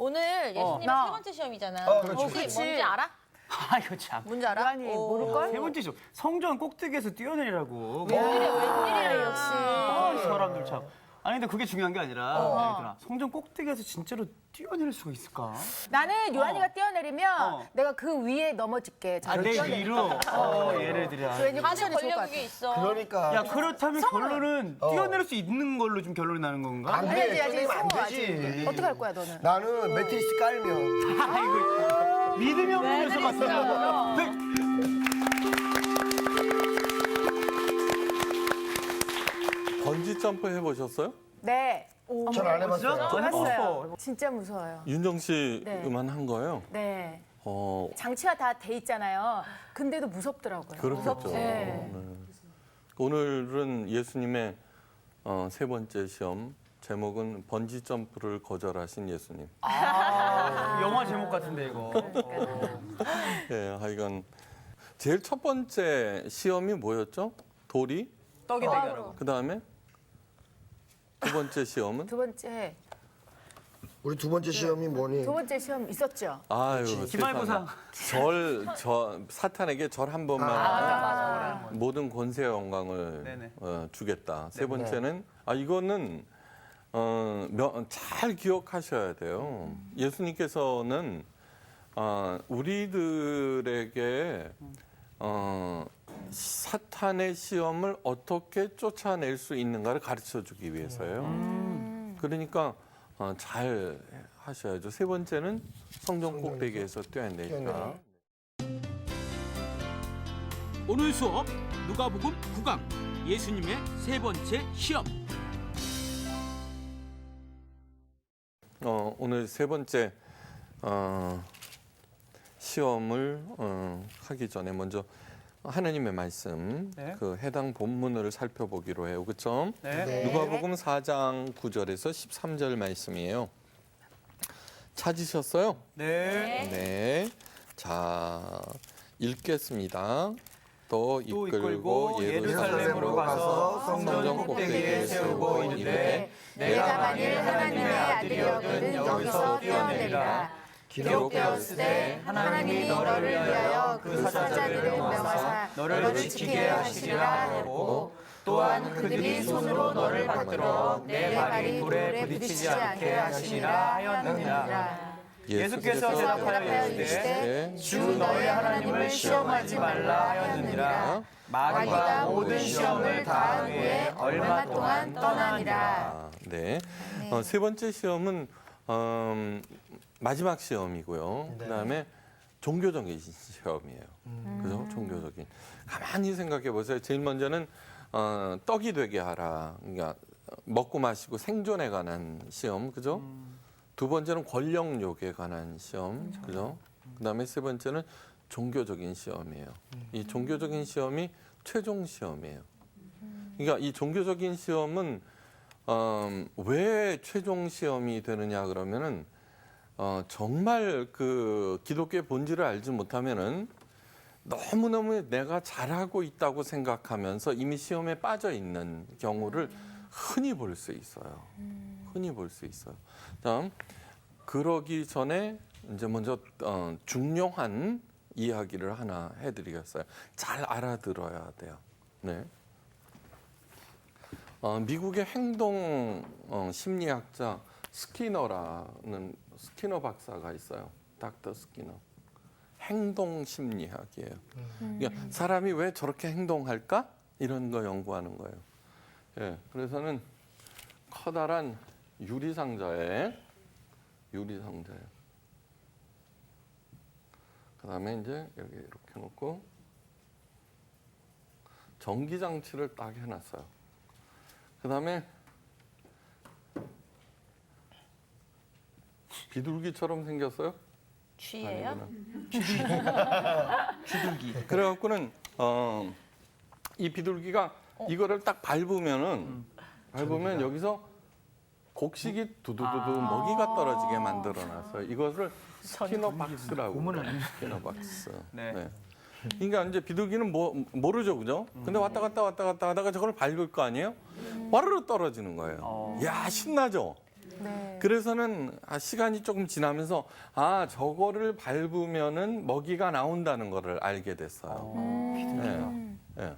오늘 예수님의 나. 세 번째 시험이잖아. 그렇지. 혹시 뭔지 알아? 아 이거 참. 뭔지 알아? 유한이 모를걸? 세 번째 시험. 성전 꼭대기에서 뛰어내리라고. 웬일이래 역시. 이 사람들 참. 아니 근데 그게 중요한 게 아니라 얘들아, 성전 꼭대기에서 진짜로 뛰어내릴 수가 있을까? 나는 요한이가 뛰어내리면 어. 내가 그 위에 넘어질게. 아, 내 뛰어내려. 위로. 얘를 들아. 왠지 다들 쿠션이 좋을 것 권력 같아. 그게 있어. 그러니까. 야 그렇다면 결론은 뛰어내릴 수 있는 걸로 좀 결론이 나는 건가? 안 해야지, 돼. 해야지. 뛰어내면 안 성공하지. 되지. 어떻게 할 거야 너는? 나는 매트리스 깔면. 아이고 믿음이 없는 녀석 같아. 번지 점프 해보셨어요? 네. 전 안 해봤어요. 해봤어요. 진짜 무서워요. 윤정 씨만 네. 한 거예요? 네. 어, 장치가 다 돼 있잖아요. 근데도 무섭더라고요. 그렇겠죠. 네. 네. 오늘은 예수님의 세 번째 시험 제목은 번지 점프를 거절하신 예수님. 영화 제목 같은데 이거. 예, 하여간 제일 첫 번째 시험이 뭐였죠? 돌이. 떡이 되게 하라고. 그 다음에 두 번째 시험은 두 번째 우리 두 번째 시험이 뭐니? 두 번째 시험 있었죠. 아유 기말고사. 저 사탄에게 절 한 번만 하면 모든 권세와 영광을 네네. 주겠다. 세 번째는 이거는 잘 기억하셔야 돼요. 예수님께서는 우리들에게 사탄의 시험을 어떻게 쫓아낼 수 있는가를 가르쳐 주기 위해서예요. 그러니까 잘 하셔야죠. 세 번째는 성전 꼭대기에서 뛰어내리라. 오늘 수업 누가복음 9강 예수님의 세 번째 시험. 오늘 세 번째 시험을 하기 전에 먼저 하나님의 말씀, 네. 그 해당 본문을 살펴보기로 해요. 그렇죠? 네. 누가복음 4장 9절에서 13절 말씀이에요. 찾으셨어요? 네. 네. 자, 읽겠습니다. 또 이끌고 예루살렘으로 가서 성전 꼭대기에 세우고 이르되 내가 만일 하나님의 아들이거든 여기서 뛰어내리라. 기록되었으되 하나님이 너를 위하여 그 사자들을 명하사 너를 지키게 하시리라 하고 또한 그들이 손으로 너를 받들어 내 발이 돌에 부딪히지 않게 하시리라 하였느니라. 예수께서 대답하여 이르시되 주 너희 하나님을 시험하지 말라 하였느니라. 마귀가 모든 시험을 다한 후에 얼마 동안 떠나니라. 네. 세 번째 시험은 마지막 시험이고요. 그다음에 종교적인 시험이에요. 그죠? 종교적인. 가만히 생각해 보세요. 제일 먼저는 떡이 되게 하라. 그러니까 먹고 마시고 생존에 관한 시험. 그죠? 두 번째는 권력욕에 관한 시험. 그죠? 그다음에 세 번째는 종교적인 시험이에요. 이 종교적인 시험이 최종 시험이에요. 그러니까 이 종교적인 시험은 왜 최종 시험이 되느냐 그러면은 정말 그 기독교의 본질을 알지 못하면은 너무너무 내가 잘하고 있다고 생각하면서 이미 시험에 빠져 있는 경우를 흔히 볼 수 있어요. 흔히 볼 수 있어요. 다음 그러기 전에 이제 먼저 중요한 이야기를 하나 해드리겠어요. 잘 알아들어야 돼요. 네. 미국의 행동 심리학자 스키너 박사가 있어요. 닥터 스키너. 행동 심리학이에요. 그러니까 사람이 왜 저렇게 행동할까? 이런 거 연구하는 거예요. 예, 그래서는 커다란 유리상자에 그다음에 이제 여기 이렇게 놓고 전기장치를 딱 해놨어요. 그다음에 비둘기처럼 생겼어요? 쥐예요? 비둘기. 그래갖고는 이 비둘기가 이거를 딱 밟으면 여기서 곡식이 두두두두 먹이가 떨어지게 만들어놨어요. 이것을 스키너 박스라고 그래요. 스키너 박스. 네. 네. 그러니까 이제 비둘기는 모르죠, 그죠? 근데 왔다 갔다 하다가 저걸 밟을 거 아니에요? 와르르 떨어지는 거예요. 야, 신나죠? 네. 그래서는 시간이 조금 지나면서 저거를 밟으면은 먹이가 나온다는 거를 알게 됐어요. 예. 예.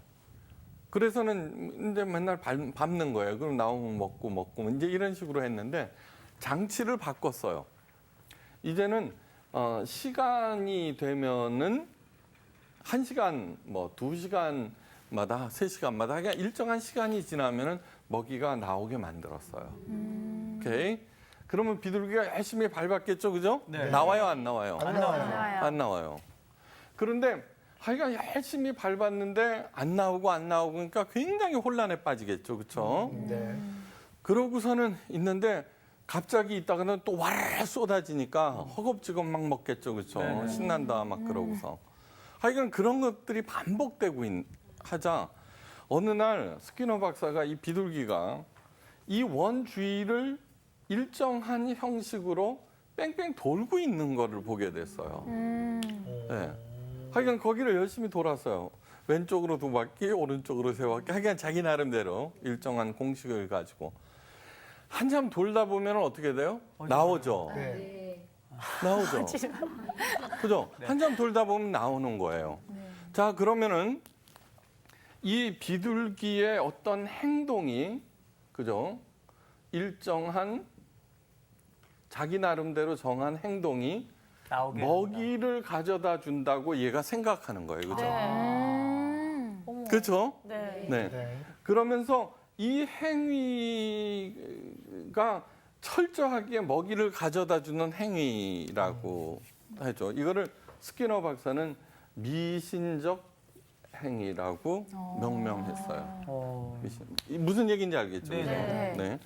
그래서는 이제 맨날 밟는 거예요. 그럼 나오면 먹고 이제 이런 식으로 했는데 장치를 바꿨어요. 이제는 시간이 되면은 1시간, 뭐 2시간마다, 3시간마다 그냥 일정한 시간이 지나면은 먹이가 나오게 만들었어요. 오케이. 그러면 비둘기가 열심히 밟았겠죠, 그죠? 네. 나와요, 안 나와요? 안 나와요. 나와요. 안 나와요. 그런데 하여간 열심히 밟았는데 안 나오고 그러니까 굉장히 혼란에 빠지겠죠, 그렇죠? 네. 그러고서는 있는데 갑자기 있다가는 또 와르르 쏟아지니까 허겁지겁 막 먹겠죠, 그렇죠? 네네. 신난다 막 그러고서. 하여간 그런 것들이 반복되고 하자 어느 날 스키너 박사가 이 비둘기가 이 원 주위를 일정한 형식으로 뺑뺑 돌고 있는 거를 보게 됐어요. 네. 하여간 거기를 열심히 돌았어요. 왼쪽으로 2바퀴, 오른쪽으로 3바퀴. 하여간 자기 나름대로 일정한 공식을 가지고. 한참 돌다 보면 어떻게 돼요? 나오죠. 네. 나오죠. 그죠? 한참 돌다 보면 나오는 거예요. 자, 그러면은 이 비둘기의 어떤 행동이, 그죠? 일정한 자기 나름대로 정한 행동이 나오게 먹이를 가져다 준다고 얘가 생각하는 거예요. 그죠? 어머. 그렇죠? 네. 네. 네. 그러면서 이 행위가 철저하게 먹이를 가져다 주는 행위라고 하죠. 이거를 스키너 박사는 미신적 행위라고 명명했어요. 무슨 얘기인지 알겠죠? 네. 그죠? 네. 네.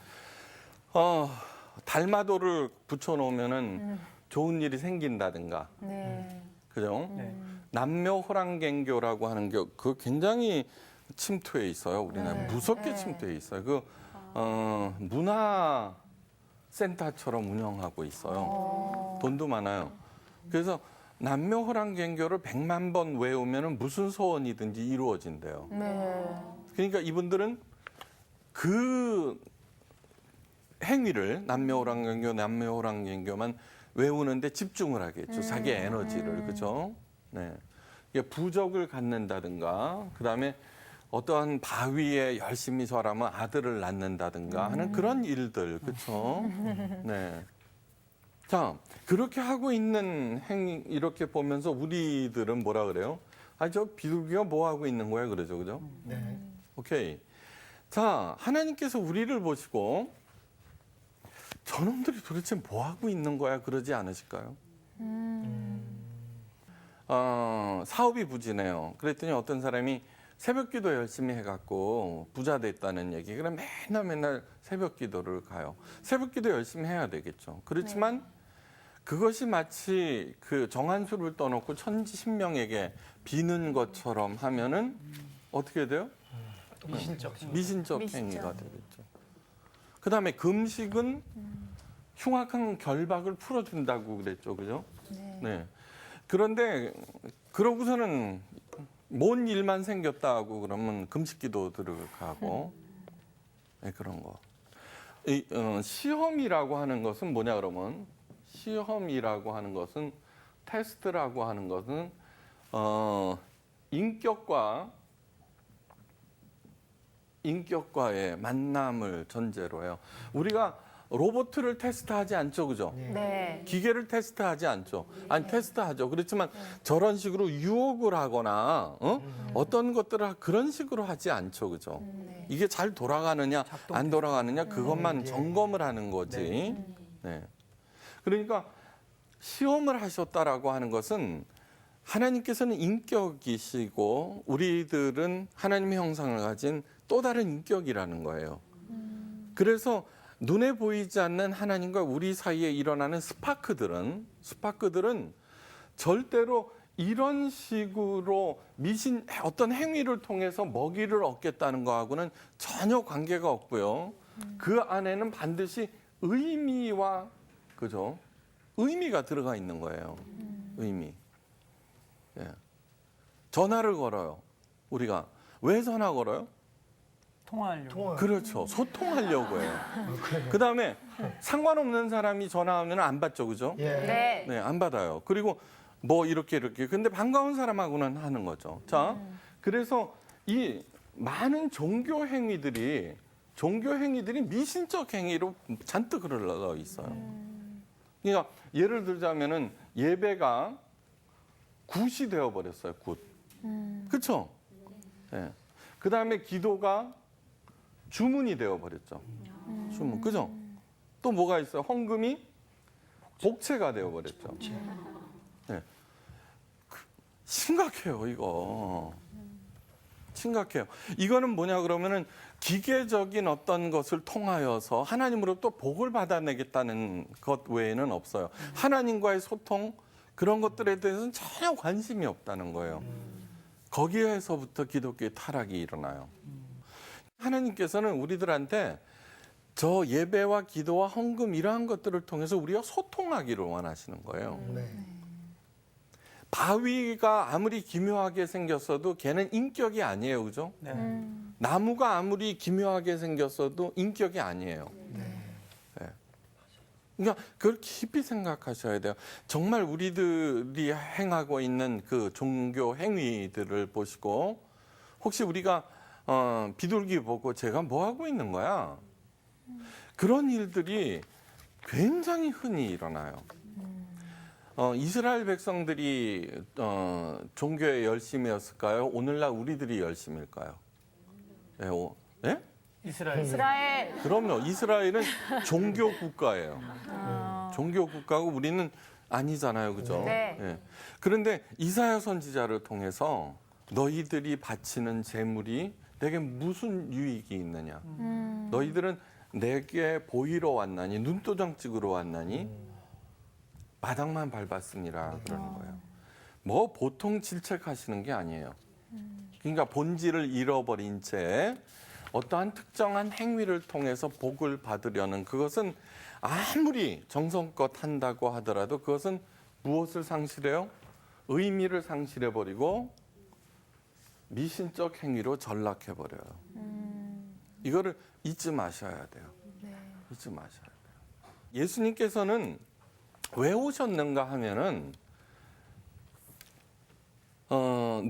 달마도를 붙여놓으면은 좋은 일이 생긴다든가, 네. 그죠? 네. 남묘호랑갱교라고 하는 게 그 굉장히 침투해 있어요. 우리나라 네. 무섭게 네. 침투해 있어요. 그 문화 센터처럼 운영하고 있어요. 돈도 많아요. 그래서 남묘호랑갱교를 100만 번 외우면은 무슨 소원이든지 이루어진대요. 네. 그러니까 이분들은 그 행위를 남묘호랑갱교만 외우는데 집중을 하겠죠. 자기의 에너지를. 그죠? 네. 이게 부적을 갖는다든가, 그 다음에 어떠한 바위에 열심히 절하면 아들을 낳는다든가 하는 그런 일들. 그렇죠? 네. 자, 그렇게 하고 있는 행위, 이렇게 보면서 우리들은 뭐라 그래요? 저 비둘기가 뭐 하고 있는 거야? 그러죠. 그죠? 네. 오케이. 자, 하나님께서 우리를 보시고 저놈들이 도대체 뭐 하고 있는 거야? 그러지 않으실까요? 사업이 부진해요. 그랬더니 어떤 사람이 새벽 기도 열심히 해갖고 부자 됐다는 얘기. 그럼 맨날 새벽 기도를 가요. 새벽 기도 열심히 해야 되겠죠. 그렇지만 그것이 마치 그 정한수를 떠놓고 천지신명에게 비는 것처럼 하면은 어떻게 돼요? 미신적. 미신적 행위가 되겠죠. 그 다음에 금식은 흉악한 결박을 풀어준다고 그랬죠. 그죠? 네. 그런데 그러고서는 뭔 일만 생겼다 하고 그러면 금식기도 들어가고 네, 그런 거. 시험이라고 하는 것은 뭐냐 그러면 시험이라고 하는 것은 테스트라고 하는 것은 인격과의 만남을 전제로 해요. 우리가 로봇을 테스트하지 않죠, 그죠? 네. 기계를 테스트하지 않죠. 아니 테스트하죠. 그렇지만 저런 식으로 유혹을 하거나 어떤 것들을 그런 식으로 하지 않죠, 그죠? 이게 잘 돌아가느냐 안 돌아가느냐 그것만 점검을 하는 거지. 네. 그러니까 시험을 하셨다라고 하는 것은 하나님께서는 인격이시고 우리들은 하나님의 형상을 가진 또 다른 인격이라는 거예요. 그래서 눈에 보이지 않는 하나님과 우리 사이에 일어나는 스파크들은 절대로 이런 식으로 어떤 행위를 통해서 먹이를 얻겠다는 거하고는 전혀 관계가 없고요. 그 안에는 반드시 의미와 그죠? 의미가 들어가 있는 거예요. 의미. 예. 전화를 걸어요. 우리가 왜 전화 걸어요? 통화하려고. 그렇죠. 소통하려고 해요. 그다음에 상관없는 사람이 전화하면 안 받죠, 그죠? 예. 네. 네, 안 받아요. 그리고 뭐 이렇게. 근데 반가운 사람하고는 하는 거죠. 자, 그래서 이 많은 종교 행위들이 미신적 행위로 잔뜩 흘러 있어요. 그러니까 예를 들자면은 예배가 굿이 되어 버렸어요. 굿. 그렇죠? 네. 그다음에 기도가 주문이 되어 버렸죠. 주문. 그죠? 또 뭐가 있어요? 헌금이 복채가 되어 버렸죠. 네. 심각해요, 이거. 심각해요. 이거는 뭐냐 그러면은 기계적인 어떤 것을 통하여서 하나님으로부터 복을 받아내겠다는 것 외에는 없어요. 하나님과의 소통 그런 것들에 대해서는 전혀 관심이 없다는 거예요. 거기에서부터 기독교의 타락이 일어나요. 하나님께서는 우리들한테 저 예배와 기도와 헌금 이러한 것들을 통해서 우리가 소통하기를 원하시는 거예요. 네. 바위가 아무리 기묘하게 생겼어도 걔는 인격이 아니에요. 그죠? 네. 나무가 아무리 기묘하게 생겼어도 인격이 아니에요. 네. 그러니까 그걸 깊이 생각하셔야 돼요. 정말 우리들이 행하고 있는 그 종교 행위들을 보시고 혹시 우리가 비둘기 보고 제가 뭐 하고 있는 거야? 그런 일들이 굉장히 흔히 일어나요. 이스라엘 백성들이 종교에 열심이었을까요? 오늘날 우리들이 열심일까요? 네? 이스라엘. 그럼요. 이스라엘은 종교 국가예요. 종교 국가고 우리는 아니잖아요. 그죠? 네. 예. 그런데 이사야 선지자를 통해서 너희들이 바치는 제물이 내게 무슨 유익이 있느냐? 너희들은 내게 보이러 왔나니 눈도장 찍으러 왔나니 바닥만 밟았으니라 그러는 거예요. 뭐 보통 질책하시는 게 아니에요. 그러니까 본질을 잃어버린 채 어떠한 특정한 행위를 통해서 복을 받으려는 그것은 아무리 정성껏 한다고 하더라도 그것은 무엇을 상실해요? 의미를 상실해버리고 미신적 행위로 전락해버려요. 이거를 잊지 마셔야 돼요. 잊지 마셔야 돼요. 예수님께서는 왜 오셨는가 하면은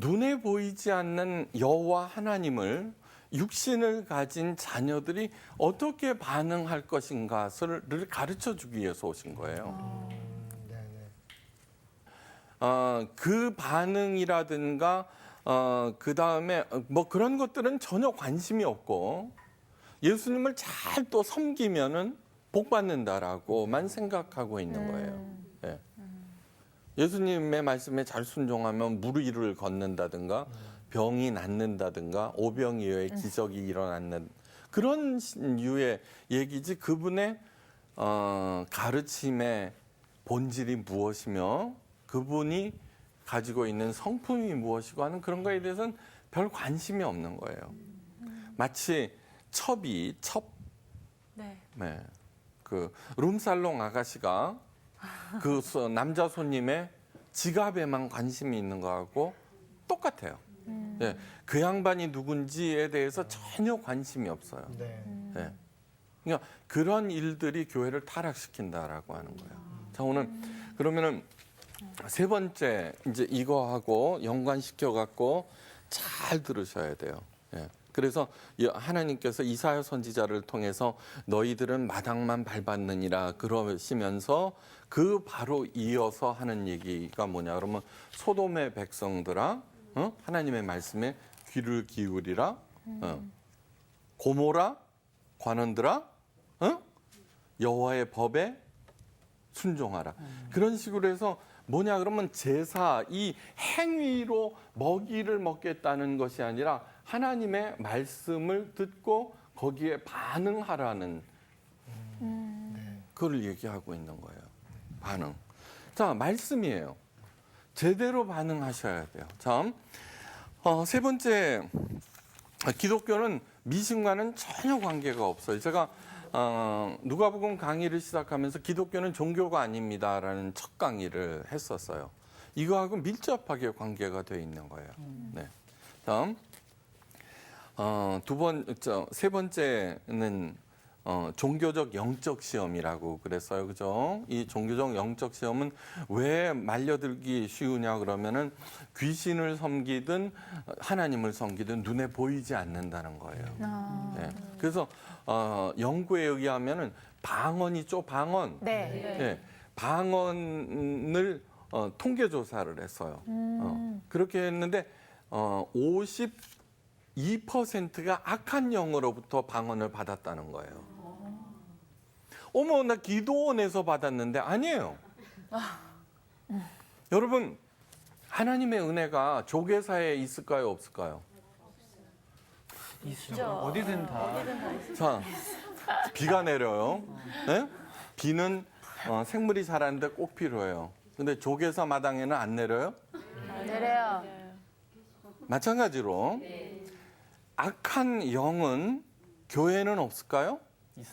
눈에 보이지 않는 여호와 하나님을 육신을 가진 자녀들이 어떻게 반응할 것인가를 가르쳐 주기 위해서 오신 거예요. 그 반응이라든가 그 다음에 뭐 그런 것들은 전혀 관심이 없고 예수님을 잘 또 섬기면은 복 받는다라고만 생각하고 있는 거예요. 예. 예수님의 말씀에 잘 순종하면 무리를 걷는다든가 병이 낫는다든가 오병이어의 기적이 일어났는 그런 유의 얘기지 그분의 가르침의 본질이 무엇이며 그분이 가지고 있는 성품이 무엇이고 하는 그런 거에 대해서는 별 관심이 없는 거예요. 마치 첩 네. 그 룸살롱 아가씨가 그 남자 손님의 지갑에만 관심이 있는 거하고 똑같아요. 예, 그 양반이 누군지에 대해서 전혀 관심이 없어요. 네. 예. 그러니까 그런 일들이 교회를 타락시킨다라고 하는 거예요. 자, 오늘 그러면은 세 번째 이제 이거하고 연관시켜 갖고 잘 들으셔야 돼요. 예. 그래서 하나님께서 이사야 선지자를 통해서 너희들은 마당만 밟았느니라 그러시면서 그 바로 이어서 하는 얘기가 뭐냐 그러면 소돔의 백성들아 하나님의 말씀에 귀를 기울이라 고모라 관원들아 여호와의 법에 순종하라. 그런 식으로 해서 뭐냐 그러면 제사 이 행위로 먹이를 먹겠다는 것이 아니라 하나님의 말씀을 듣고 거기에 반응하라는 그걸 얘기하고 있는 거예요. 반응. 자, 말씀이에요. 제대로 반응하셔야 돼요. 자, 세 번째 기독교는 미신과는 전혀 관계가 없어요. 제가 누가복음 강의를 시작하면서 기독교는 종교가 아닙니다라는 첫 강의를 했었어요. 이거하고 밀접하게 관계가 되어 있는 거예요. 네. 다음 세 번째는 종교적 영적 시험이라고 그랬어요. 그죠? 이 종교적 영적 시험은 왜 말려들기 쉬우냐 그러면은 귀신을 섬기든 하나님을 섬기든 눈에 보이지 않는다는 거예요. 네. 그래서 연구에 의하면은 방언이죠, 방언. 네. 네. 방언을 통계 조사를 했어요. 그렇게 했는데 52%가 악한 영으로부터 방언을 받았다는 거예요. 어머, 나 기도원에서 받았는데 아니에요. 여러분, 하나님의 은혜가 조계사에 있을까요, 없을까요? 있죠. 어디든 다. 자, 비가 내려요. 네? 비는 생물이 자라는데 꼭 필요해요. 근데 조계사 마당에는 안 내려요? 내려요. 마찬가지로 악한 영은 교회는 없을까요?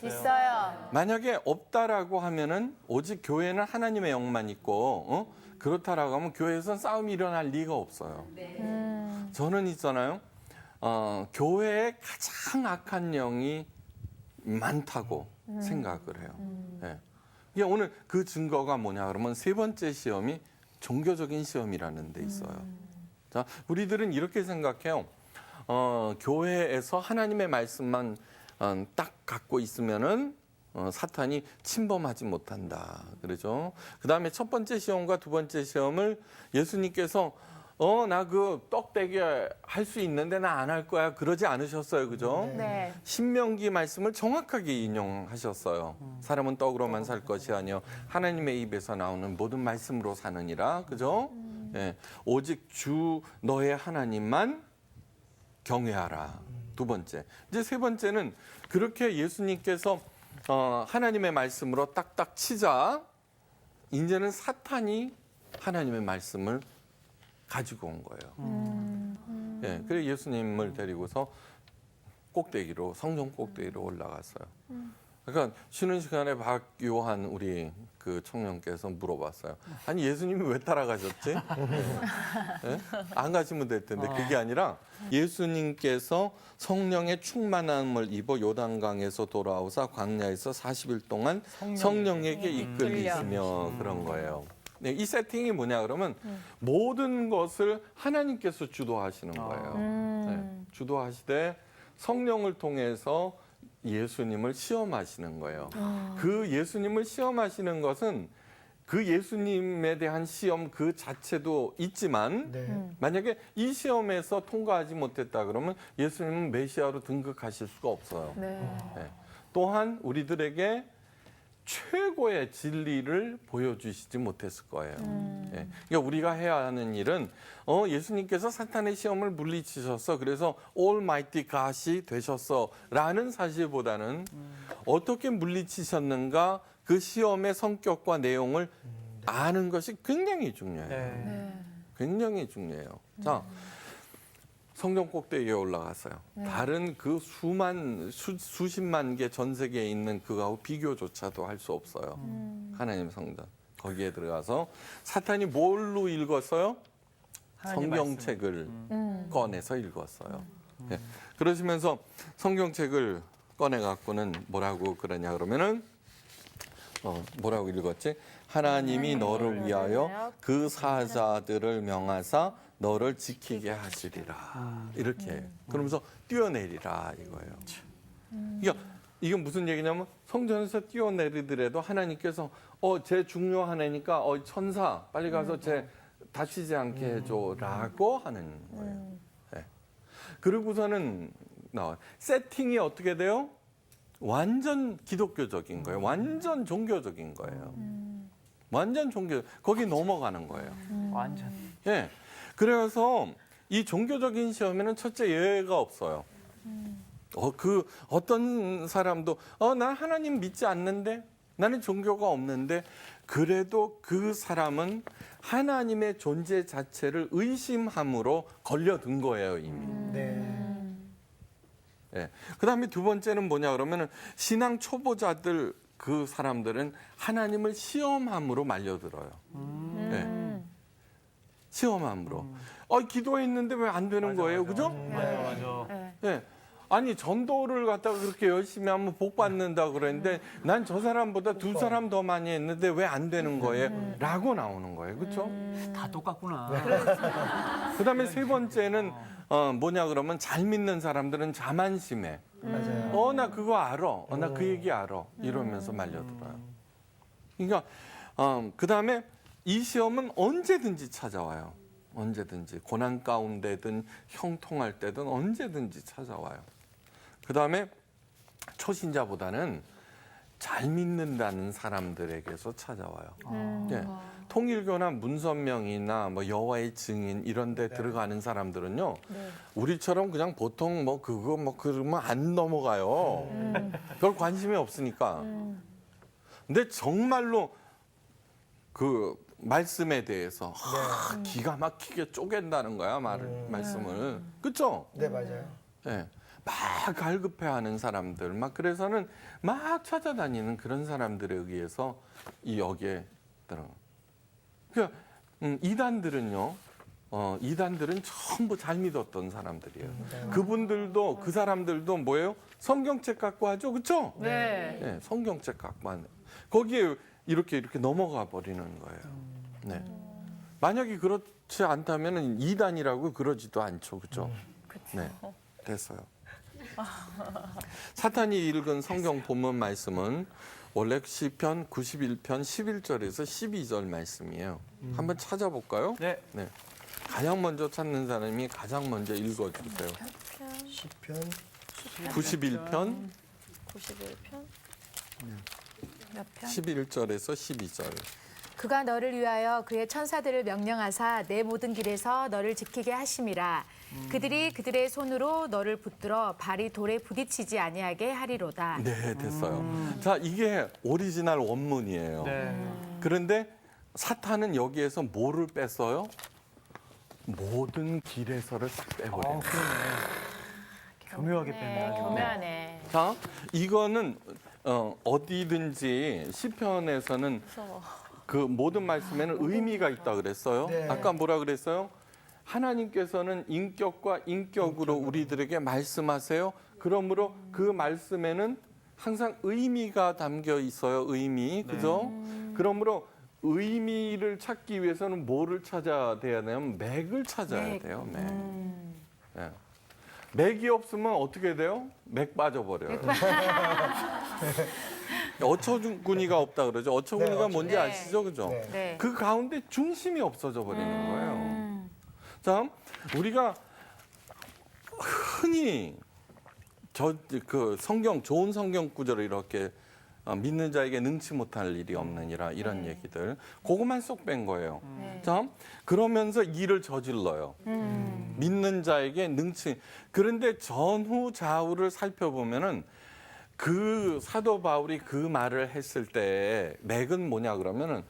있어요. 만약에 없다라고 하면은 오직 교회는 하나님의 영만 있고 그렇다라고 하면 교회에선 싸움이 일어날 리가 없어요. 저는 있잖아요. 교회에 가장 악한 영이 많다고 생각을 해요. 네. 이게 오늘 그 증거가 뭐냐 그러면 세 번째 시험이 종교적인 시험이라는 데 있어요. 자, 우리들은 이렇게 생각해요. 교회에서 하나님의 말씀만 딱 갖고 있으면은 사탄이 침범하지 못한다. 그러죠. 그 다음에 첫 번째 시험과 두 번째 시험을 예수님께서 나 그 떡대기 할 수 있는데 나 안 할 거야. 그러지 않으셨어요. 그죠? 네. 신명기 말씀을 정확하게 인용하셨어요. 사람은 떡으로만 살 것이 아니요 하나님의 입에서 나오는 모든 말씀으로 사느니라. 그죠? 예, 오직 주 너의 하나님만 경외하라. 두 번째. 이제 세 번째는 그렇게 예수님께서 하나님의 말씀으로 딱딱 치자 이제는 사탄이 하나님의 말씀을 가지고 온 거예요. 예, 그래서 예수님을 데리고서 꼭대기로 성전 꼭대기로 올라갔어요. 그러니까 쉬는 시간에 박요한 우리 그 청년께서 물어봤어요. 아니 예수님이 왜 따라가셨지? 예? 안 가시면 될 텐데 그게 아니라 예수님께서 성령의 충만함을 입어 요단강에서 돌아오사 광야에서 40일 동안 성령에게 이끌리시며 그런 거예요. 네, 이 세팅이 뭐냐 그러면 모든 것을 하나님께서 주도하시는 거예요. 네, 주도하시되 성령을 통해서 예수님을 시험하시는 거예요. 그 예수님을 시험하시는 것은 그 예수님에 대한 시험 그 자체도 있지만 만약에 이 시험에서 통과하지 못했다 그러면 예수님은 메시아로 등극하실 수가 없어요. 네. 또한 우리들에게 최고의 진리를 보여주시지 못했을 거예요. 그러니까 우리가 해야 하는 일은 예수님께서 사탄의 시험을 물리치셔서 그래서 Almighty God이 되셨어라는 사실보다는 어떻게 물리치셨는가 그 시험의 성격과 내용을 아는 것이 굉장히 중요해요. 굉장히 중요해요. 자, 성전 꼭대기에 올라갔어요. 다른 그 수십만 개 전 세계에 있는 그거하고 비교조차도 할 수 없어요. 하나님 성전. 거기에 들어가서 사탄이 뭘로 읽었어요? 성경책을 꺼내서 읽었어요. 네. 그러시면서 성경책을 꺼내갖고는 뭐라고 그러냐 그러면은 뭐라고 읽었지? 하나님이 너를 위하여 그 사자들을 명하사 너를 지키게 하시리라. 이렇게. 그러면서 뛰어내리라 이거예요. 그러니까 이건 무슨 얘기냐면 성전에서 뛰어내리더라도 하나님께서 쟤 중요한 애니까 천사 빨리 가서 쟤 다치지 않게 해줘라고 하는 거예요. 네. 그러고서는 나와요. 세팅이 어떻게 돼요? 완전 기독교적인 거예요. 완전 종교적인 거예요. 완전 종교. 거기 넘어가는 거예요. 완전. 예. 그래서 이 종교적인 시험에는 첫째 예외가 없어요. 어떤 사람도 난 하나님 믿지 않는데 나는 종교가 없는데 그래도 그 사람은 하나님의 존재 자체를 의심함으로 걸려든 거예요 이미. 예. 그다음에 두 번째는 뭐냐 그러면은 신앙 초보자들 그 사람들은 하나님을 시험함으로 말려들어요. 예. 시험함으로. 기도했는데 왜 안 되는 거예요, 그죠? 맞아. 예. 아니 전도를 갖다가 그렇게 열심히 하면 복 받는다 그랬는데 난 저 사람보다 두 사람 더 많이 했는데 왜 안 되는 거예요? 라고 나오는 거예요. 그렇죠? 다 똑같구나. 그다음에 세 번째는 뭐냐 그러면 잘 믿는 사람들은 자만심해. 맞아요. 나 그거 알아. 나 그 얘기 알아. 이러면서 말려들어요. 그러니까 그다음에 이 시험은 언제든지 찾아와요. 언제든지 고난 가운데든 형통할 때든 언제든지 찾아와요. 그다음에 초신자보다는 잘 믿는다는 사람들에게서 찾아와요. 예. 통일교나 문선명이나 뭐 여호와의 증인 이런 데 들어가는 사람들은요. 우리처럼 그냥 보통 뭐 그거 뭐 그러면 안 넘어가요. 별 관심이 없으니까. 근데 정말로 그 말씀에 대해서 기가 막히게 쪼갠다는 거야 말씀을. 그렇죠? 네, 맞아요. 예. 막 갈급해하는 사람들, 막 그래서는 막 찾아다니는 그런 사람들에 의해서 이 여기에 들어. 그러니까 이단들은요, 이단들은 전부 잘 믿었던 사람들이에요. 그분들도 그 사람들도 뭐예요? 성경책 갖고 하죠, 그렇죠? 네. 네, 성경책 갖고 하는. 거기에 이렇게 넘어가 버리는 거예요. 네. 만약에 그렇지 않다면 이단이라고 그러지도 않죠, 그렇죠? 네, 됐어요. 사탄이 읽은 성경 본문 말씀은 원래 시편 91편 11절에서 12절 말씀이에요. 한번 찾아볼까요? 네. 가장 먼저 찾는 사람이 가장 먼저 읽어주세요. 시편 91편 91편? 몇 편? 11절에서 12절. 그가 너를 위하여 그의 천사들을 명령하사 내 모든 길에서 너를 지키게 하심이라. 그들이 그들의 손으로 너를 붙들어 발이 돌에 부딪히지 아니하게 하리로다. 네, 됐어요. 자, 이게 오리지널 원문이에요. 그런데 사탄은 여기에서 뭐를 뺐어요? 모든 길에서를 싹 빼버려요. 교묘하게 뺐네. 아주. 교묘하네. 자, 이거는 어디든지 시편에서는 그 모든 말씀에는 의미가 있다 그랬어요. 네. 아까 뭐라 그랬어요? 하나님께서는 인격과 인격으로 우리들에게 말씀하세요. 그러므로 그 말씀에는 항상 의미가 담겨 있어요. 의미, 그죠? 그러므로 의미를 찾기 위해서는 뭐를 찾아야 되냐면 맥을 찾아야 돼요. 맥. 네. 맥이 없으면 어떻게 돼요? 맥 빠져버려요. 어처구니가 없다 그러죠. 어처구니가 네, 뭔지 네. 아시죠? 그죠? 네. 네. 그 가운데 중심이 없어져 버리는 거예요. 자, 우리가 흔히 그 성경, 좋은 성경 구절을 이렇게 믿는 자에게 능치 못할 일이 없느니라 이런 얘기들 그것만 쏙 뺀 거예요. 자, 그러면서 일을 저질러요. 믿는 자에게 능치. 그런데 전후 좌우를 살펴보면은 그 사도 바울이 그 말을 했을 때 맥은 뭐냐 그러면은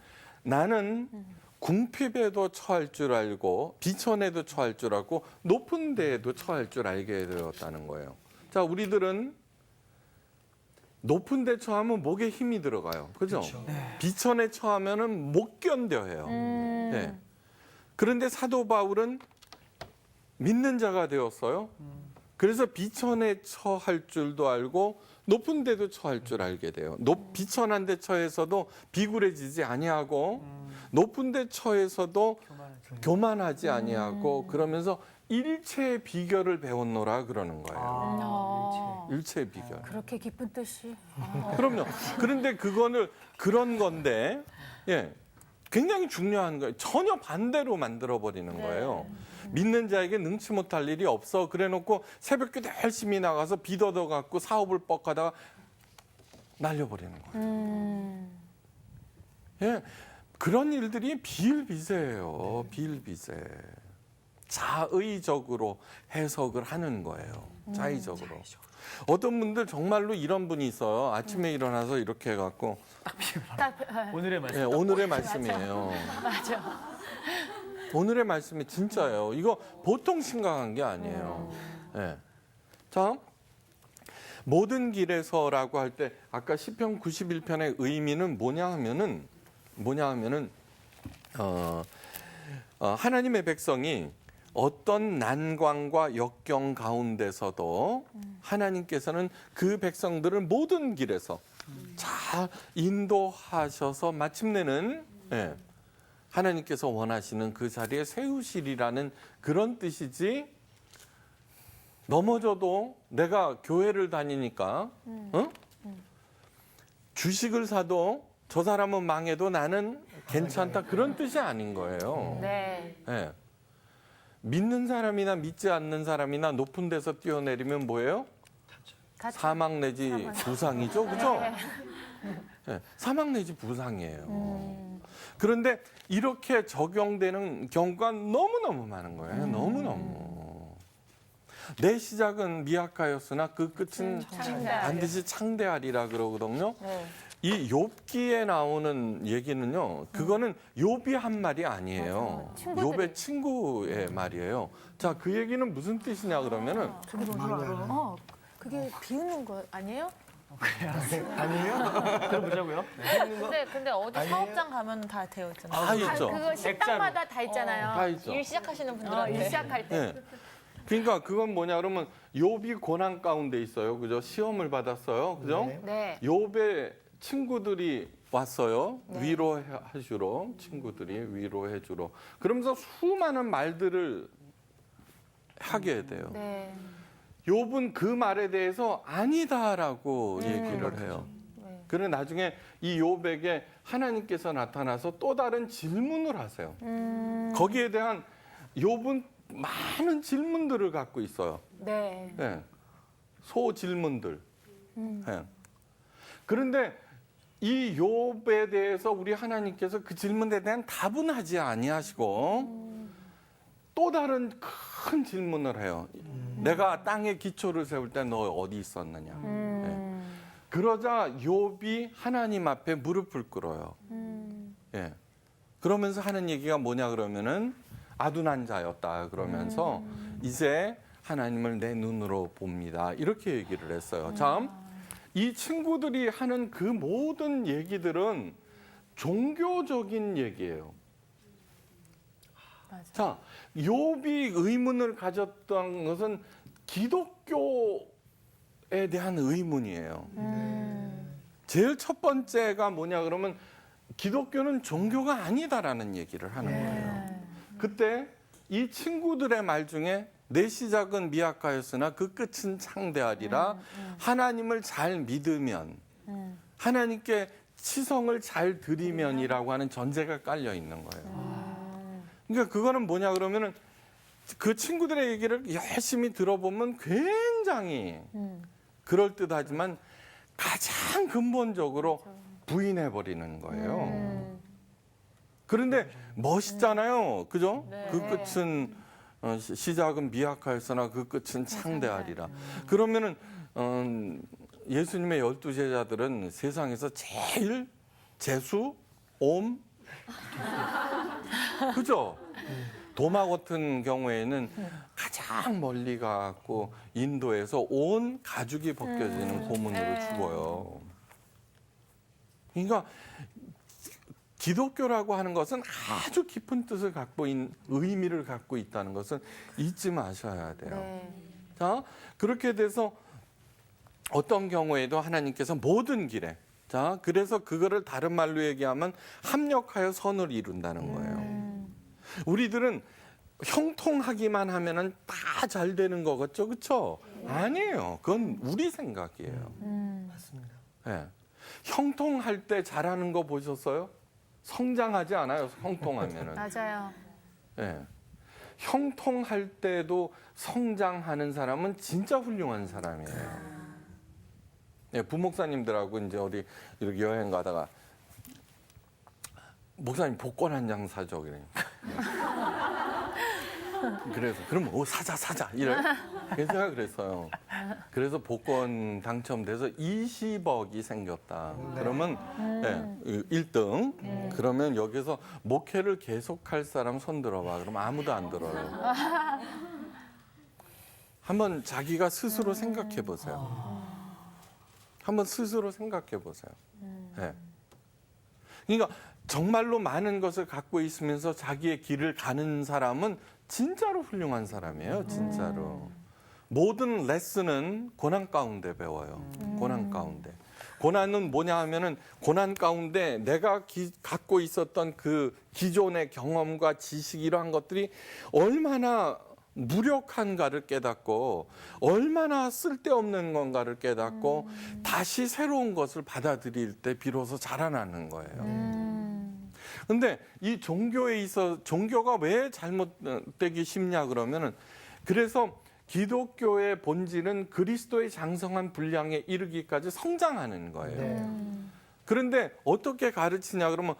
나는 궁핍에도 처할 줄 알고 비천에도 처할 줄 알고 높은 데에도 처할 줄 알게 되었다는 거예요. 자, 우리들은 높은 데 처하면 목에 힘이 들어가요. 그죠? 비천에 처하면은 못 견뎌해요. 네. 그런데 사도 바울은 믿는 자가 되었어요. 그래서 비천에 처할 줄도 알고 높은 데도 처할 줄 알게 돼요. 비천한 데 처해서도 비굴해지지 아니하고 높은 데 처해서도 교만하지 아니하고 그러면서 일체의 비결을 배웠노라 그러는 거예요. 일체의 비결. 그렇게 깊은 뜻이. 그럼요. 그런데 그거는 그런 건데, 예, 굉장히 중요한 거예요. 전혀 반대로 만들어 버리는 거예요. 믿는 자에게 능치 못할 일이 없어. 그래놓고 새벽기도 열심히 나가서 빚 얻어갖고 사업을 뻑하다가 날려버리는 거예요. 예, 그런 일들이 비일비재예요. 비일비재. 자의적으로 해석을 하는 거예요. 자의적으로. 어떤 분들 정말로 이런 분이 있어요. 아침에 일어나서 이렇게 해갖고 오늘의 말씀. 예, 오늘의 말씀이에요. 맞아. 오늘의 말씀이 진짜예요. 이거 보통 심각한 게 아니에요. 예. 자, 모든 길에서라고 할 때 아까 시편 91편의 의미는 뭐냐 하면은 하나님의 백성이 어떤 난관과 역경 가운데서도 하나님께서는 그 백성들을 모든 길에서 잘 인도하셔서 마침내는 하나님께서 원하시는 그 자리에 세우시리라는 그런 뜻이지, 넘어져도 내가 교회를 다니니까 주식을 사도 저 사람은 망해도 나는 괜찮다, 그런 뜻이 아닌 거예요. 네. 예. 믿는 사람이나 믿지 않는 사람이나 높은 데서 뛰어내리면 뭐예요? 사망 내지 부상이죠, 그죠? 예, 사망 내지 부상이에요. 그런데 이렇게 적용되는 경우가 너무너무 많은 거예요. 너무너무. 내 시작은 미약하였으나 그 끝은 반드시 창대하리라 그러거든요. 네. 이 욥기에 나오는 얘기는요, 그거는 욥이 한 말이 아니에요. 맞아요. 친구들이. 욥의 친구의 말이에요. 자, 그 얘기는 무슨 뜻이냐 그러면은, 그게 비웃는 거 아니에요? 아니에요? 들어보자고요. 근데 어디 아니에요? 사업장 가면 다 되어 있잖아요. 다 있죠. 그거 식당마다 다 있잖아요. 다 있죠. 일 시작하시는 분들한테. 일 시작할 때. 네. 그러니까 그건 뭐냐 그러면 욥이 고난 가운데 있어요. 그죠? 시험을 받았어요. 그죠? 네. 네. 욥의 친구들이 왔어요. 위로해주러, 친구들이 위로해주러. 그러면서 수많은 말들을 하게 돼요. 네. 욥은 그 말에 대해서 아니다라고 얘기를 해요. 네. 그래 나중에 이 욥에게 하나님께서 나타나서 또 다른 질문을 하세요. 거기에 대한 욥은 많은 질문들을 갖고 있어요. 네. 네. 소질문들. 네. 그런데 이 욥에 대해서 우리 하나님께서 그 질문에 대한 답은 하지 아니하시고 또 다른 큰 질문을 해요. 내가 땅에 기초를 세울 때 너 어디 있었느냐. 네. 그러자 욥이 하나님 앞에 무릎을 꿇어요. 예. 그러면서 하는 얘기가 뭐냐 그러면은 아둔한 자였다 그러면서 이제 하나님을 내 눈으로 봅니다. 이렇게 얘기를 했어요. 참, 이 친구들이 하는 그 모든 얘기들은 종교적인 얘기예요. 맞아. 자, 욥이 의문을 가졌던 것은 기독교에 대한 의문이에요. 제일 첫 번째가 뭐냐 그러면 기독교는 종교가 아니다라는 얘기를 하는 거예요. 그때 이 친구들의 말 중에 내 시작은 미약하였으나 그 끝은 창대하리라. 하나님을 잘 믿으면, 하나님께 치성을 잘 드리면이라고 하는 전제가 깔려 있는 거예요. 그러니까 그거는 뭐냐 그러면은 그 친구들의 얘기를 열심히 들어보면 굉장히 그럴듯하지만 가장 근본적으로 부인해버리는 거예요. 그런데 멋있잖아요. 그죠? 네. 그 끝은 시작은 미약하였으나 그 끝은 창대하리라. 그러면은 예수님의 12제자들은 세상에서 제일 재수, 옴, 그죠? 도마 같은 경우에는 가장 멀리 가고 인도에서 온 가죽이 벗겨지는 고문으로 죽어요. 그러니까 기독교라고 하는 것은 아주 깊은 뜻을 갖고 있는, 의미를 갖고 있다는 것은 잊지 마셔야 돼요. 네. 자, 그렇게 돼서 어떤 경우에도 하나님께서 모든 길에, 자, 그래서 그거를 다른 말로 얘기하면 합력하여 선을 이룬다는 거예요. 우리들은 형통하기만 하면은 다 잘 되는 거 같죠, 그렇죠? 아니에요. 그건 우리 생각이에요. 맞습니다. 네. 형통할 때 잘하는 거 보셨어요? 성장하지 않아요. 형통하면은. 맞아요. 네. 형통할 때도 성장하는 사람은 진짜 훌륭한 사람이에요. 네, 부목사님들하고 이제 어디 이렇게 여행 가다가 목사님 복권 한 장 사죠, 그래. 그래서 그럼 사자 그래서 그랬어요. 그래서 복권 당첨돼서 20억이 생겼다. 그러면 네, 1등. 그러면 여기서 목회를 계속할 사람 손 들어봐. 그럼 아무도 안 들어요. 한번 자기가 스스로 생각해 보세요. 한번 스스로 생각해 보세요. 네. 그러니까 정말로 많은 것을 갖고 있으면서 자기의 길을 가는 사람은 진짜로 훌륭한 사람이에요. 진짜로. 모든 레슨은 고난 가운데 배워요. 고난 가운데. 고난은 뭐냐 하면은 고난 가운데 내가 갖고 있었던 그 기존의 경험과 지식 이러한 것들이 얼마나 무력한가를 깨닫고 얼마나 쓸데없는 건가를 깨닫고 다시 새로운 것을 받아들일 때 비로소 자라나는 거예요. 근데 이 종교에 있어 종교가 왜 잘못되기 쉽냐 그러면은 그래서 기독교의 본질은 그리스도의 장성한 분량에 이르기까지 성장하는 거예요. 그런데 어떻게 가르치냐 그러면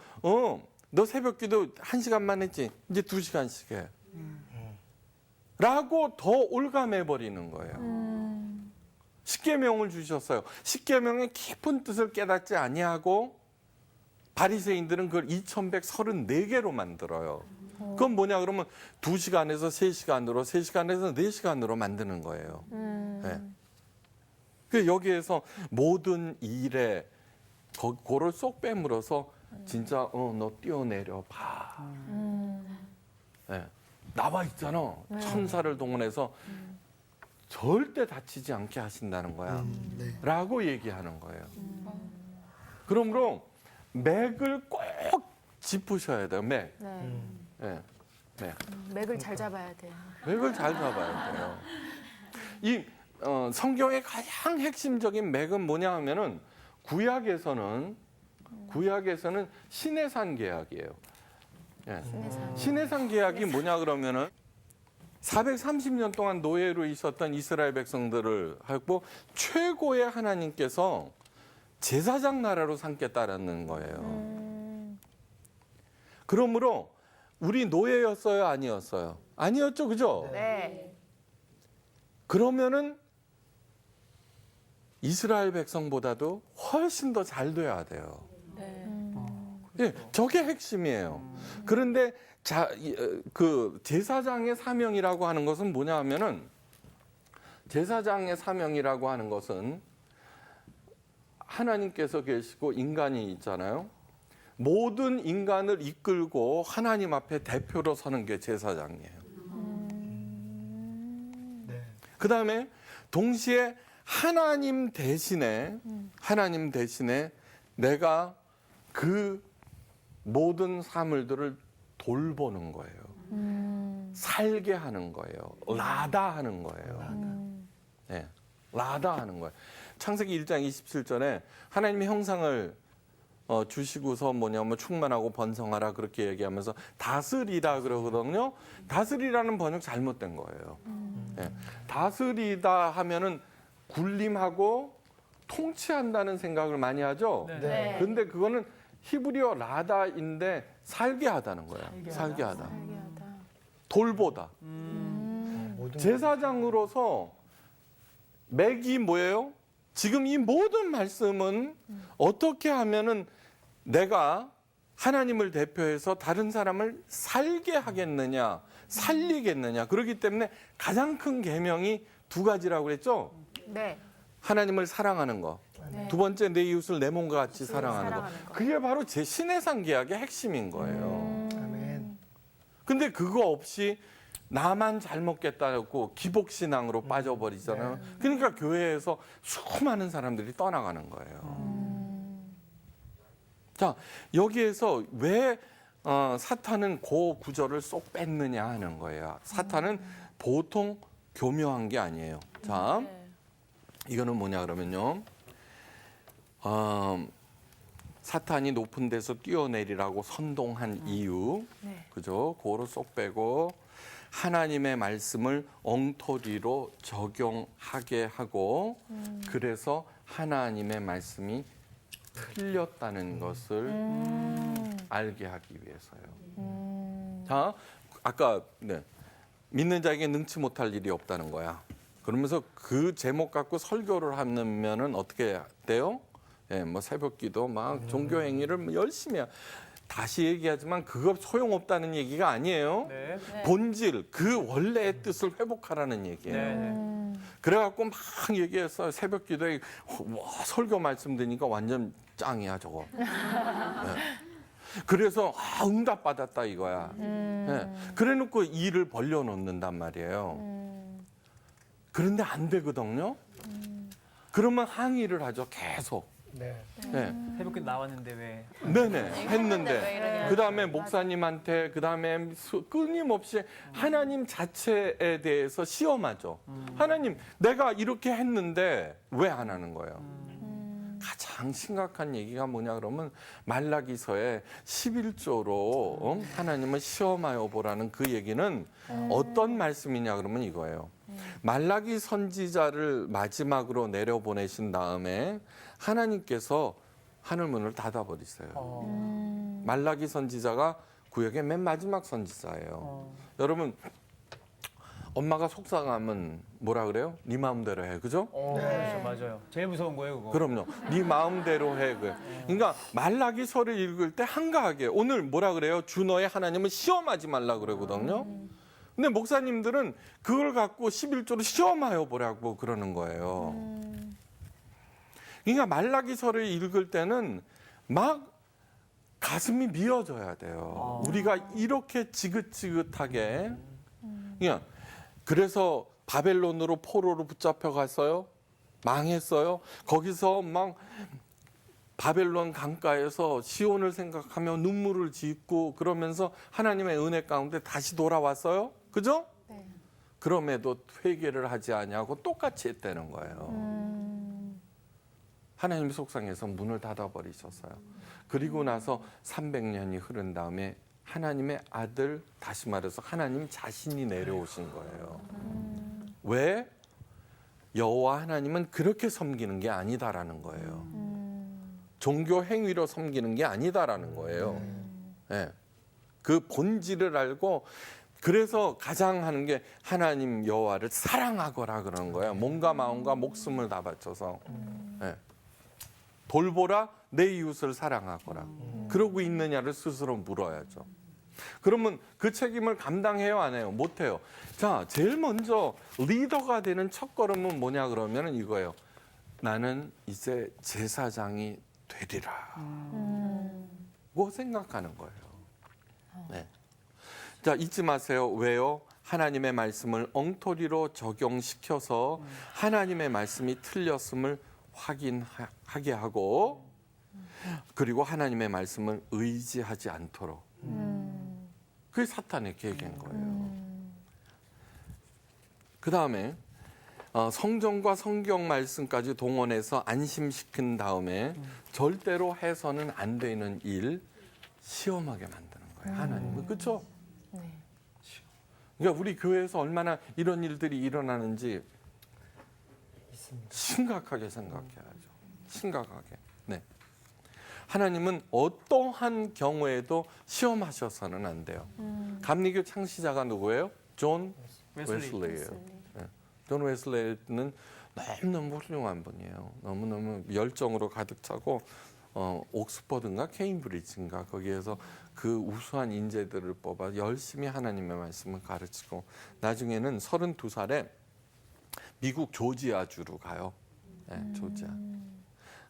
너 새벽기도 1시간만 했지 이제 2시간씩 해. 라고 더 올감해 버리는 거예요. 십계명을 주셨어요. 십계명의 깊은 뜻을 깨닫지 아니하고 바리새인들은 그걸 2134개로 만들어요. 그건 뭐냐 그러면 2시간에서 3시간으로 3시간에서 4시간으로 만드는 거예요. 네. 그 여기에서 모든 일에 그거를 쏙 빼물어서 진짜 너 뛰어내려 봐. 네. 나와 있잖아. 천사를 동원해서 절대 다치지 않게 하신다는 거야. 네. 라고 얘기하는 거예요. 그러므로 맥을 꼭 짚으셔야 돼요. 맥. 네. 네. 맥. 맥을 잘 잡아야 돼요. 맥을 잘 잡아야 돼요. 이 성경의 가장 핵심적인 맥은 뭐냐 하면은 구약에서는 시내산 계약이에요. 예. 시내산 계약이 뭐냐 그러면은 430년 동안 노예로 있었던 이스라엘 백성들을 하고 최고의 하나님께서 제사장 나라로 삼겠다라는 거예요. 그러므로 우리 노예였어요, 아니었어요? 아니었죠, 그죠? 네. 그러면은 이스라엘 백성보다도 훨씬 더 잘 돼야 돼요. 예, 저게 핵심이에요. 그런데 그 제사장의 사명이라고 하는 것은 뭐냐 하면은 제사장의 사명이라고 하는 것은 하나님께서 계시고 인간이 있잖아요. 모든 인간을 이끌고 하나님 앞에 대표로 서는 게 제사장이에요. 네. 그다음에 동시에 하나님 대신에 내가 그 모든 사물들을 돌보는 거예요. 살게 하는 거예요. 라다하는 거예요. 네, 라다하는 거예요. 창세기 1장 27절에 하나님의 형상을 주시고서 뭐냐면 충만하고 번성하라 그렇게 얘기하면서 다스리라 그러거든요. 다스리라는 번역 잘못된 거예요. 네, 다스리다 하면은 군림하고 통치한다는 생각을 많이 하죠. 네. 근데 그거는 히브리어 라다인데 살게 하다는 거야. 살게 하다. 신기하다. 돌보다. 모든 제사장으로서 맥이 뭐예요? 지금 이 모든 말씀은 어떻게 하면은 내가 하나님을 대표해서 다른 사람을 살게 하겠느냐, 살리겠느냐. 그렇기 때문에 가장 큰 계명이 2가지라고 그랬죠? 네. 하나님을 사랑하는 거. 네. 2번째 내 이웃을 내 몸과 같이 사랑하는 거. 사랑하는 거. 그게 바로 제 신해산 계약의 핵심인 거예요. 아멘. 근데 그거 없이 나만 잘 먹겠다고 기복신앙으로 빠져버리잖아요. 그러니까 교회에서 수많은 사람들이 떠나가는 거예요. 자, 여기에서 왜 사탄은 그 구절을 쏙 뺐느냐 하는 거예요. 사탄은 보통 교묘한 게 아니에요. 자, 네. 이거는 뭐냐 그러면요. 사탄이 높은 데서 뛰어내리라고 선동한 이유, 네. 그죠? 그거를 쏙 빼고 하나님의 말씀을 엉터리로 적용하게 하고 그래서 하나님의 말씀이 틀렸다는 것을 알게 하기 위해서요. 자, 아까 믿는 자에게 능치 못할 일이 없다는 거야. 그러면서 그 제목 갖고 설교를 하면은 어떻게 돼요? 예, 뭐 새벽기도 막 종교 행위를 열심히 다시 얘기하지만 그거 소용없다는 얘기가 아니에요. 네. 본질, 그 원래의 뜻을 회복하라는 얘기예요. 네. 그래갖고 막 얘기했어요. 새벽기도에 와, 설교 말씀 드니까 완전 짱이야 저거. 네. 그래서 응답받았다 이거야. 예. 그래놓고 일을 벌려놓는단 말이에요. 그런데 안 되거든요. 그러면 항의를 하죠. 계속. 네. 예. 해볼게 나왔는데 왜? 네네 왜 했는데 이러냐. 그 다음에 목사님한테 그 다음에 끊임없이 하나님 자체에 대해서 시험하죠. 하나님 내가 이렇게 했는데 왜 안 하는 거예요? 가장 심각한 얘기가 뭐냐 그러면 말라기서의 11조로 하나님을 시험하여 보라는 그 얘기는 어떤 말씀이냐 그러면 이거예요. 말라기 선지자를 마지막으로 내려보내신 다음에 하나님께서 하늘문을 닫아버리세요. 말라기 선지자가 구역의 맨 마지막 선지자예요. 여러분 엄마가 속상하면 뭐라 그래요? 네 마음대로 해, 그죠? 그렇죠, 맞아요. 제일 무서운 거예요, 그거. 그럼요. 네 마음대로 해. 그러니까 말라기서를 읽을 때 한가하게 오늘 뭐라 그래요? 주 너의 하나님을 시험하지 말라 그러거든요. 근데 목사님들은 그걸 갖고 11조로 시험하여 보라고 그러는 거예요. 그러니까 말라기서를 읽을 때는 막 가슴이 미어져야 돼요. 우리가 이렇게 지긋지긋하게. 그냥 그래서 바벨론으로 포로로 붙잡혀 갔어요. 망했어요. 거기서 막 바벨론 강가에서 시온을 생각하며 눈물을 짓고 그러면서 하나님의 은혜 가운데 다시 돌아왔어요. 그죠? 네. 그럼에도 회개를 하지 아니하고 똑같이 했다는 거예요. 하나님이 속상해서 문을 닫아버리셨어요. 그리고 나서 300년이 흐른 다음에 하나님의 아들, 다시 말해서 하나님 자신이 내려오신 거예요. 왜? 여호와 하나님은 그렇게 섬기는 게 아니다라는 거예요. 종교 행위로 섬기는 게 아니다라는 거예요. 네. 그 본질을 알고 그래서 가장 하는 게 하나님 여호와를 사랑하거라 그러는 거예요. 몸과 마음과 목숨을 다 바쳐서. 네. 돌보라 내 이웃을 사랑하거라. 그러고 있느냐를 스스로 물어야죠. 그러면 그 책임을 감당해요, 안 해요? 못 해요. 자, 제일 먼저 리더가 되는 첫걸음은 뭐냐 그러면 이거예요. 나는 이제 제사장이 되리라. 고 생각하는 거예요. 네. 자, 잊지 마세요. 왜요? 하나님의 말씀을 엉터리로 적용시켜서 하나님의 말씀이 틀렸음을 확인하게 하고 그리고 하나님의 말씀을 의지하지 않도록. 그게 사탄의 계획인 거예요. 그 다음에 성경과 성경 말씀까지 동원해서 안심시킨 다음에 절대로 해서는 안 되는 일 시험하게 만드는 거예요. 하나님은. 그렇죠? 네. 그러니까 우리 교회에서 얼마나 이런 일들이 일어나는지 심각하게 생각해야죠. 심각하게. 네. 하나님은 어떠한 경우에도 시험하셔서는 안 돼요. 감리교 창시자가 누구예요? 존 웨슬리예요. 네. 존 웨슬리는 너무너무 훌륭한 분이에요. 너무너무 열정으로 가득 차고 옥스퍼드인가 케임브리지인가 거기에서 그 우수한 인재들을 뽑아 열심히 하나님의 말씀을 가르치고 나중에는 32살에 미국 조지아주로 가요. 네, 조지아.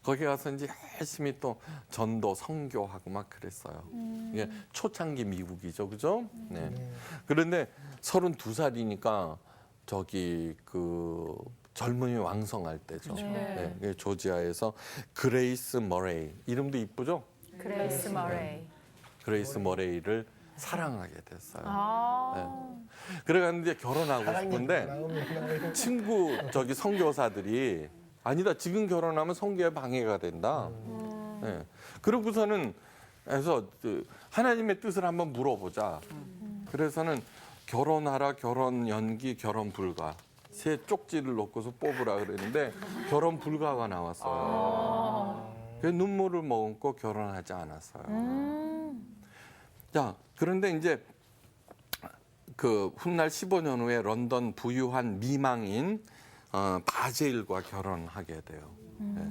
거기 가서 이제 열심히 또 전도 선교하고 막 그랬어요. 이게 초창기 미국이죠, 그죠? 네. 그런데 32살이니까 저기 그 젊음이 왕성할 때죠. 네. 네, 조지아에서 그레이스 머레이 이름도 이쁘죠? 그레이스 머레이. 그레이스 머레이를 사랑하게 됐어요. 아. 그래가지고 이제 결혼하고 싶은데 친구 저기 선교사들이 아니다 지금 결혼하면 선교에 방해가 된다. 네. 그러고서는 해서 하나님의 뜻을 한번 물어보자. 그래서는 결혼하라, 결혼 연기, 결혼 불가 세 쪽지를 놓고서 뽑으라 그랬는데 결혼 불가가 나왔어요. 그래서 눈물을 머금고 결혼하지 않았어요. 자, 그런데 이제 그 훗날 15년 후에 런던 부유한 미망인 바제일과 결혼하게 돼요. 네.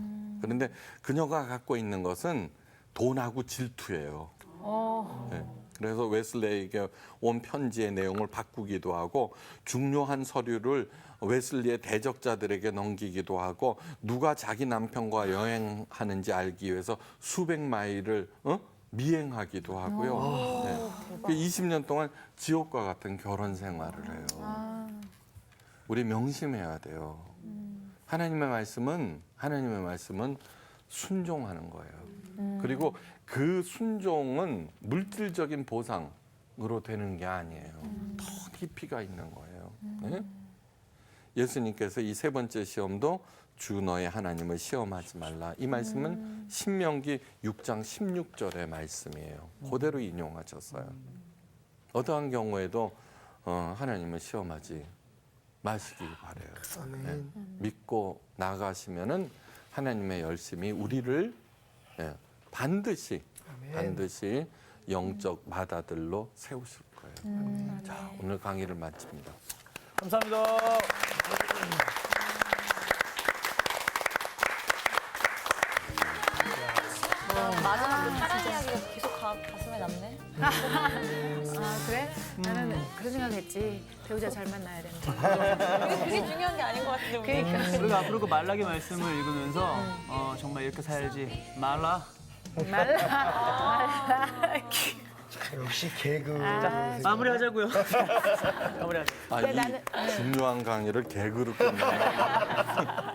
그런데 그녀가 갖고 있는 것은 돈하고 질투예요. 네. 그래서 웨슬리에게 온 편지의 내용을 바꾸기도 하고 중요한 서류를 웨슬리의 대적자들에게 넘기기도 하고 누가 자기 남편과 여행하는지 알기 위해서 수백 마일을 미행하기도 하고요. 네. 20년 동안 지옥과 같은 결혼 생활을 해요. 우리 명심해야 돼요. 하나님의 말씀은 순종하는 거예요. 그리고 그 순종은 물질적인 보상으로 되는 게 아니에요. 더 깊이가 있는 거예요. 네? 예수님께서 이 세 번째 시험도 주 너의 하나님을 시험하지 말라. 이 말씀은 신명기 6장 16절의 말씀이에요. 그대로 인용하셨어요. 어떠한 경우에도 하나님을 시험하지 마시기 바라요. 네. 믿고 나가시면은 하나님의 열심이 우리를 반드시 영적 마다들로 세우실 거예요. 자, 오늘 강의를 마칩니다. 감사합니다. 마지막으로 사랑 이야기가 계속 가슴에 남네. 아 그래? 나는 그런 생각했지. 배우자 잘 만나야 된다. 그게 중요한 게 아닌 것 같은데. 우리. 우리가 앞으로 그 말라기 말씀을 읽으면서 정말 이렇게 살지 말라. 말라. 역시 개그. 마무리하자고요. 마무리하자. 이 중요한 강의를 개그로 끝내요.